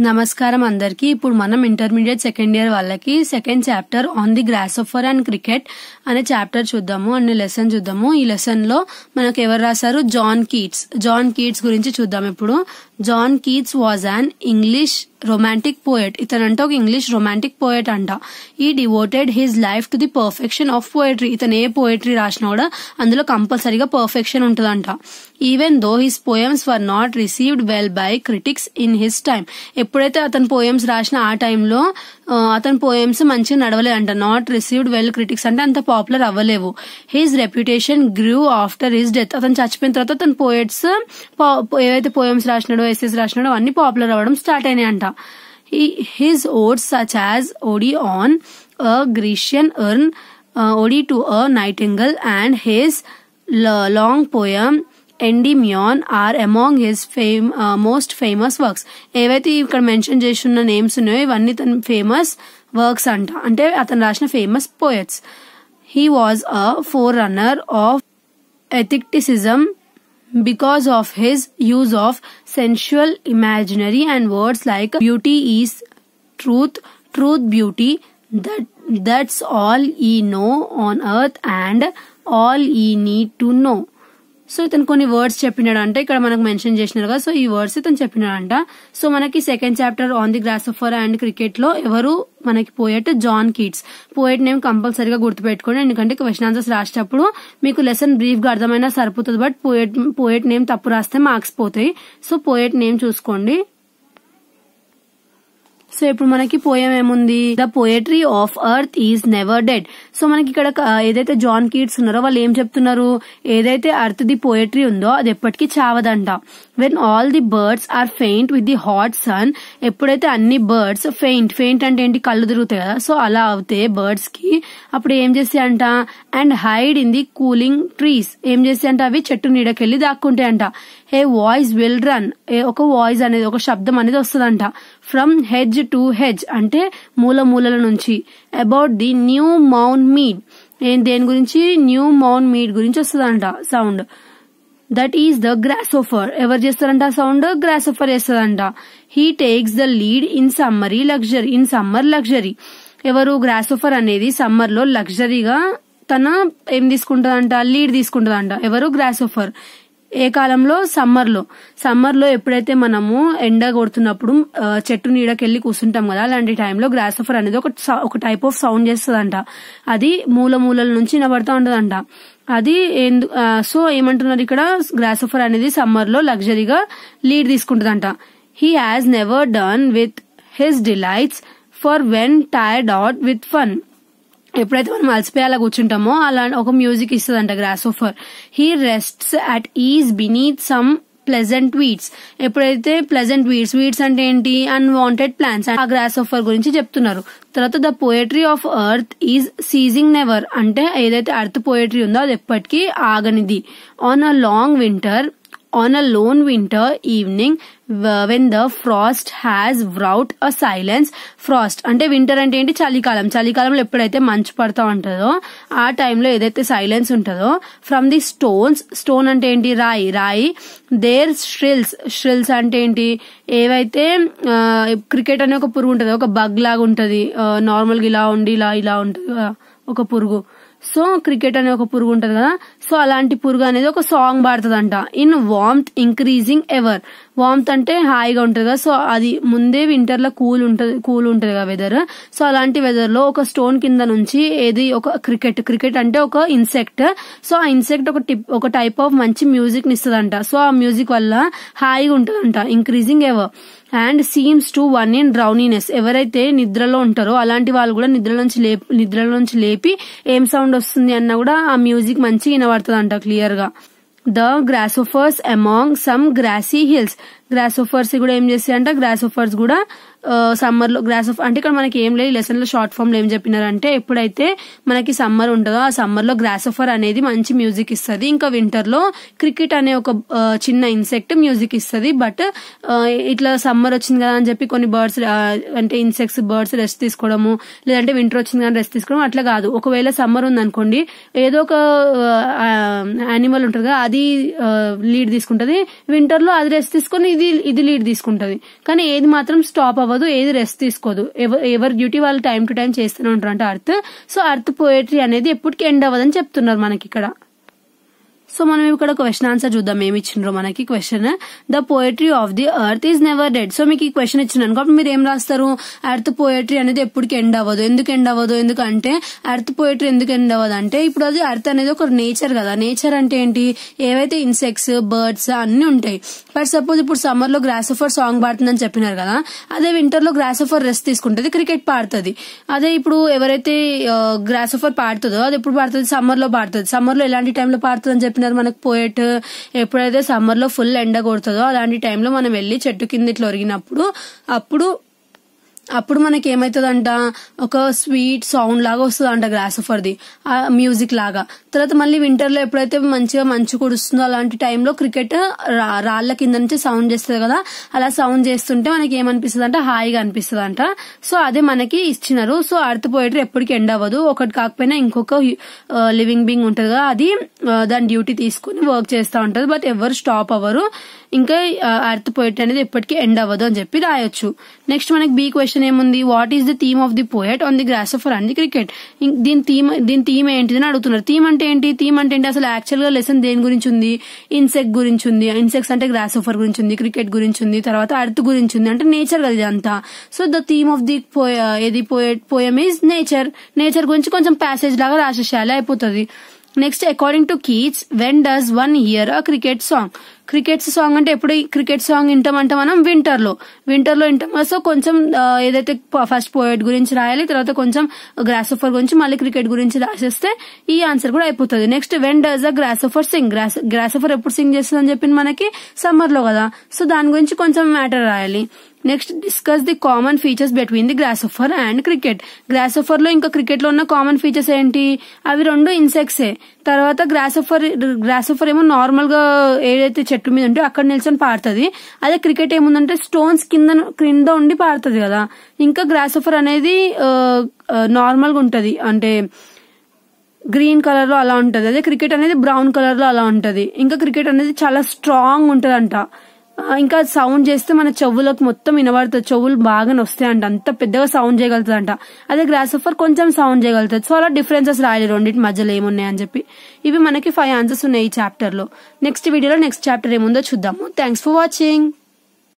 నమస్కారం అందరికి. ఇప్పుడు మనం ఇంటర్మీడియట్ సెకండ్ ఇయర్ వాళ్ళకి second chapter on the grasshopper and cricket అనే చాప్టర్ చూద్దాము, అనే లెసన్ చూద్దాము. ఈ లెసన్ లో మనకు ఎవరు రాశారు? జాన్ కీట్స్ గురించి చూద్దాం. ఇప్పుడు John Keats was an English romantic poet. ఇతనంటే ఒక ఇంగ్లీష్ రొమాంటిక్ పోయట్ అంట. He devoted his life to the perfection of poetry. ఇతను ఏ పోయట్రీ రాసినా కూడా అందులో కంపల్సరీగా పర్ఫెక్షన్ ఉంటుందంట. Even though his poems were not received well by critics in his time. ఎప్పుడైతే అతను పోయమ్స్ రాసిన ఆ టైంలో అతని పోయమ్స్ మంచిగా నడవలేదంట. నాట్ రిసీవ్డ్ వెల్ క్రిటిక్స్ అంటే అంత పాపులర్ అవ్వలేవు. His reputation grew after his death. అతను చచ్చిపోయిన తర్వాత అతని పోయట్స్ ఏవైతే పోయమ్స్ రాసినాడో, ఎస్సేస్ రాసినాడో అన్ని పాపులర్ అవ్వడం start అయినాయంట. His odes such as Ode on a Grecian Urn, Ode to a Nightingale and his long poem Endymion are among his most famous works. ఏవైతే ఇక్కడ mention చేస్తున్న నేమ్స్ ఉన్నాయో ఇవన్నీ తన famous works అంట, అంటే అతను రాసిన famous poets. He was a forerunner of eclecticism because of his use of sensual imaginary and words like beauty is truth, beauty, that's all ye know on earth and all ye need to know. So ఇతను కొన్ని words చెప్పినాడంట, ఇక్కడ మనకు mention చేసినారు కదా. So ఈ words ఇతను చెప్పినాడంట. So మనకి second chapter on the grasshopper and cricket లో ఎవరు మనకి poet? John Keats. Poet name కంపల్సరీగా గుర్తుపెట్టుకోండి, ఎందుకంటే క్వశ్చన్ ఆన్సర్స్ రాసేటప్పుడు మీకు లెసన్ బ్రీఫ్ గా అర్థమైనా సరిపోతుంది, బట్ పోయట్ నేమ్ తప్పు రాస్తే మార్క్స్ పోతాయి. సో పోయట్ నేమ్ చూసుకోండి. సో ఇప్పుడు మనకి పోయం ఏముంది? The poetry of earth is never dead. So మనకి ఇక్కడ ఏదైతే జాన్ కీట్స్ ఉన్నారో వాళ్ళు ఏం చెప్తున్నారు? ఏదైతే అర్త్ ది పోయట్రీ ఉందో అది ఎప్పటికీ చావదంట. When all the birds are faint with the hot sun. ఎప్పుడైతే అన్ని బర్డ్స్ ఫెయింట్ అంటే ఏంటి? కళ్ళు తిరుగుతాయి కదా. సో అలా అవుతే బర్డ్స్ కి అప్పుడు ఏం చేస్తాయంట? And hide in the cooling trees. ఏం చేస్తాయంట? అవి చెట్టు నీడకెళ్లి దాక్కుంటాయంట. A voice will run. ఒక వాయిస్ అనేది, ఒక శబ్దం అనేది వస్తుందంట. ఫ్రమ్ హెడ్జ్ టు హెడ్జ్ అంటే మూలల నుంచి. About the new mown mead. దేని గురించి? న్యూ మౌంట్ మీడ్ గురించి వస్తుందంట sound. That is the grasshopper. ఎవరు చేస్తారంట సౌండ్? గ్రాస్హోఫర్ చేస్తారంట. He takes the lead in summer luxury. ఎవరు? గ్రాస్హోఫర్ అనేది సమ్మర్ లో లగ్జరీగా తన ఏం తీసుకుంటదంట? లీడ్ తీసుకుంటదంట. ఎవరు? గ్రాస్హోఫర్. ఏ కాలంలో? సమ్మర్ లో ఎప్పుడైతే మనము ఎండ కొడుతున్నప్పుడు చెట్టు నీడకెళ్లి కూర్చుంటాం కదా, అలాంటి టైంలో గ్రాస్హోఫర్ అనేది ఒక టైప్ ఆఫ్ సౌండ్ చేస్తుందంట. అది మూలల నుంచి వినబడతా ఉంటదంట. అది సో ఏమంటున్నారు ఇక్కడ? గ్రాస్హోఫర్ అనేది సమ్మర్ లో లగ్జరీగా లీడ్ తీసుకుంటదంట. He has never done with his delights for when tired out with fun. ఎప్పుడైతే మనం అలసిపోయేలా కూర్చుంటామో అలా ఒక మ్యూజిక్ ఇస్తుందంట grasshopper. He rests at ease beneath some pleasant weeds. ఎప్పుడైతే ప్లెజెంట్ వీడ్స్ అంటే ఏంటి? Unwanted plants. ఆ గ్రాస్హోఫర్ గురించి చెప్తున్నారు. తర్వాత the poetry of earth is ceasing never. అంటే ఏదైతే అర్త్ పోయట్రీ ఉందో అది ఎప్పటికీ ఆగనిది. On a lone winter evening when the frost has wrought a silence. frost అంటే వింటర్ అంటే ఏంటి? చలికాలంలో ఎప్పుడైతే మంచు పడతా ఉంటుందో ఆ టైంలో ఏదైతే సైలెన్స్ ఉంటుందో, ఫ్రమ్ ది స్టోన్ అంటే ఏంటి? రాయి. దేర్ ష్రిల్స్ అంటే ఏంటి? ఏవైతే క్రికెట్ అనే ఒక పురుగు ఉంటది, ఒక బగ్ లాగా ఉంటది, నార్మల్ గా ఇలా ఉండి ఇలా ఉంటది ఒక పురుగు. సో క్రికెట్ అనే ఒక పురుగు ఉంటది కదా, సో అలాంటి పురుగు అనేది ఒక సాంగ్ పాడుతుందంట. In warmth increasing ever. Warmth అంటే హాయిగా ఉంటది కదా, సో అది ముందే వింటర్ లో కూల్ ఉంటది కదా వెదర్. సో అలాంటి వెదర్ లో ఒక స్టోన్ కింద నుంచి ఏది? ఒక క్రికెట్ అంటే ఒక ఇన్సెక్ట్. సో ఆ ఇన్సెక్ట్ ఒక టైప్ ఆఫ్ మంచి మ్యూజిక్ ని ఇస్తుందంట. సో ఆ మ్యూజిక్ వల్ల హాయిగా ఉంటదంట. Increasing ever. And seems to one in drowsiness. ఎవరైతే నిద్రలో ఉంటారో అలాంటి వాళ్ళు కూడా నిద్రలోంచి లేపి ఏం సౌండ్ వస్తుంది అన్నా కూడా ఆ మ్యూజిక్ మంచిగా వినబడుతుందంట క్లియర్ గా. The grasshoppers among some grassy hills. Grasshoppers కూడా ఏం చేస్తాయంట? గ్రాస్హోఫర్స్ కూడా సమ్మర్ లో గ్రాస్హోఫర్ అంటే ఇక్కడ మనకి ఏం లేదు, ఈ లెసన్ లో షార్ట్ ఫామ్ లో ఏం చెప్పినారంటే ఎప్పుడైతే మనకి సమ్మర్ ఉంటుందో ఆ సమ్మర్ లో గ్రాస్హోఫర్ అనేది మంచి మ్యూజిక్ ఇస్తుంది. ఇంకా వింటర్ లో క్రికెట్ అనే ఒక చిన్న ఇన్సెక్ట్ మ్యూజిక్ ఇస్తుంది. బట్ ఇట్లా సమ్మర్ వచ్చింది కదా అని చెప్పి కొన్ని బర్డ్స్ అంటే బర్డ్స్ రెస్ట్ తీసుకోవడము, లేదంటే వింటర్ వచ్చింది కానీ రెస్ట్ తీసుకోవడం అట్లా కాదు. ఒకవేళ సమ్మర్ ఉంది అనుకోండి, ఏదో ఒక యానిమల్ ఉంటుంది కదా అది లీడ్ తీసుకుంటది, వింటర్ లో అది రెస్ట్ తీసుకొని ఇది లీడ్ తీసుకుంటది. కానీ ఏది మాత్రం స్టాప్ అవ్వదు, ఏది రెస్ట్ తీసుకోదు. ఎవరి డ్యూటీ వాళ్ళు టైం టు టైం చేస్తూనే ఉంటారు అంటే అర్త్. సో అర్త్ పోయట్రీ అనేది ఎప్పటికీ ఎండ్ అవ్వదని చెప్తున్నారు మనకి ఇక్కడ. సో మనం ఇక్కడ క్వశ్చన్ ఆన్సర్ చూద్దాం. ఏమి ఇచ్చిండ్రో మనకి question, the poetry of the earth is never dead. So మీకు ఈ క్వశ్చన్ ఇచ్చినాను కాబట్టి మీరు ఏం రాస్తారు, ఎర్త్ పోయట్రీ అనేది ఎప్పటికి ఎండ్ అవ్వదు. ఎందుకు ఎండ్ అవ్వదు, ఎందుకంటే ఎర్త్ పోయట్రీ ఎందుకు ఎండ్ అవ్వదు అంటే ఇప్పుడు అది ఎర్త్ అనేది ఒక నేచర్ కదా. నేచర్ అంటే ఏంటి, ఏవైతే ఇన్సెక్ట్స్, బర్డ్స్ అన్ని ఉంటాయి. బట్ సపోజ్ ఇప్పుడు సమ్మర్ లో గ్రాసోఫర్ సాంగ్ పాడుతుందని చెప్పినారు కదా, అదే వింటర్ లో గ్రాసోఫర్ రెస్ట్ తీసుకుంటది, క్రికెట్ పాడుతుంది. అదే ఇప్పుడు ఎవరైతే గ్రాసోఫర్ పాడుతుందో అది ఎప్పుడు పాడుతుంది, సమ్మర్ లో పాడుతుంది. సమ్మర్ లో ఎలాంటి టైంలో పాడుతుంది అని చెప్పినారు మనకు పోయట్. ఎప్పుడైతే సమ్మర్ లో ఫుల్ ఎండ కొడుతుందో అలాంటి టైంలో మనం వెళ్లి చెట్టు కింద ఇట్లా ఒరిగినప్పుడు అప్పుడు మనకి ఏమైతుందంట, ఒక స్వీట్ సౌండ్ లాగా వస్తుందంట గ్రాసోఫర్ది, మ్యూజిక్ లాగా. తర్వాత మళ్ళీ వింటర్ లో ఎప్పుడైతే మంచిగా మంచు కురుస్తుందో అలాంటి టైంలో క్రికెట్ రాళ్ల కింద నుంచి సౌండ్ చేస్తుంది కదా, అలా సౌండ్ చేస్తుంటే మనకి ఏమనిపిస్తుంది అంటే హాయిగా అనిపిస్తుంది అంట. సో అదే మనకి ఇచ్చినారు. సో అర్త్ పోయట్రీ ఎప్పటికీ ఎండ్ అవ్వదు. ఒకటి కాకపోయినా ఇంకొక లివింగ్ బీయింగ్ ఉంటది కదా, అది దాని డ్యూటీ తీసుకుని వర్క్ చేస్తూ ఉంటది. బట్ ఎవరు స్టాప్ అవ్వరు. ఇంకా అర్త్ పోయట్రీ అనేది ఎప్పటికీ ఎండ్ అవ్వదు అని చెప్పి రాయొచ్చు. నెక్స్ట్ మనకి బి క్వశ్చన్ ఏముంది, what is the theme of the poet on the grasshopper and the cricket. దీని థీమ్ ఏంటిది అని అడుగుతున్నారు. థీమ్ అంటే ఏంటి అసలు యాక్చువల్ గా లెసన్ దేని గురించి ఉంది, ఇన్సెక్ట్ గురించి ఉంది. ఇన్సెక్ట్స్ అంటే గ్రాసోఫర్ గురించి ఉంది, క్రికెట్ గురించి ఉంది, తర్వాత అర్త్ గురించి ఉంది. అంటే నేచర్ కదా ఇదంతా. So the theme of the poem is nature గురించి కొంచెం ప్యాసేజ్ లాగా రాసేసేయాలి, అయిపోతుంది. Next according to Keats, when does one here a cricket song. Cricket song అంటే ఎప్పుడు క్రికెట్ సాంగ్ వింటామంటే మనం వింటర్ లో వింటాం. సో కొంచెం ఏదైతే ఫస్ట్ పోయట్ గురించి రాయాలి, తర్వాత కొంచెం గ్రాసోఫర్ గురించి, మళ్ళీ క్రికెట్ గురించి రాసేస్తే ఈ ఆన్సర్ కూడా అయిపోతుంది. Next when does a grasshopper sing. Grasshopper ఎప్పుడు సింగ్ చేస్తుంది అని చెప్పింది మనకి సమ్మర్ లో కదా. సో దాని గురించి కొంచెం మ్యాటర్ రాయాలి. Next discuss the common features between the grasshopper and cricket. Grasshopper లో ఇంకా క్రికెట్ లో ఉన్న కామన్ ఫీచర్స్ ఏంటి, అవి రెండు ఇన్సెక్ట్సే. తర్వాత గ్రాసోఫర్ ఏమో నార్మల్ గా ఏదైతే చెట్టు మీద ఉంటే అక్కడ నిల్చొని పాడుతుంది. అదే క్రికెట్ ఏముందంటే స్టోన్స్ కింద ఉండి పాడుతుంది కదా. ఇంకా గ్రాసోఫర్ అనేది నార్మల్ గా ఉంటది, అంటే గ్రీన్ కలర్ లో అలా ఉంటది. అదే క్రికెట్ అనేది బ్రౌన్ కలర్ లో అలా ఉంటది. ఇంకా క్రికెట్ అనేది చాలా స్ట్రాంగ్ ఉంటదంట. ఇంకా సౌండ్ చేస్తే మన చెవులకు మొత్తం వినబడుతుంది, చెవులు బాగా వస్తాయంట, అంత పెద్దగా సౌండ్ చేయగలుగుతుంది అంట. అదే గ్రాసోఫర్ కొంచెం సౌండ్ చేయగలుగుతుంది. సో అలా డిఫరెన్సెస్ రాయాలి రెండింటి మధ్యలో ఏమున్నాయని చెప్పి. ఇవి మనకి 5 ఆన్సర్స్ ఉన్నాయి ఈ చాప్టర్ లో. నెక్స్ట్ వీడియోలో నెక్స్ట్ చాప్టర్ ఏముందో చూద్దాము. Thanks for watching.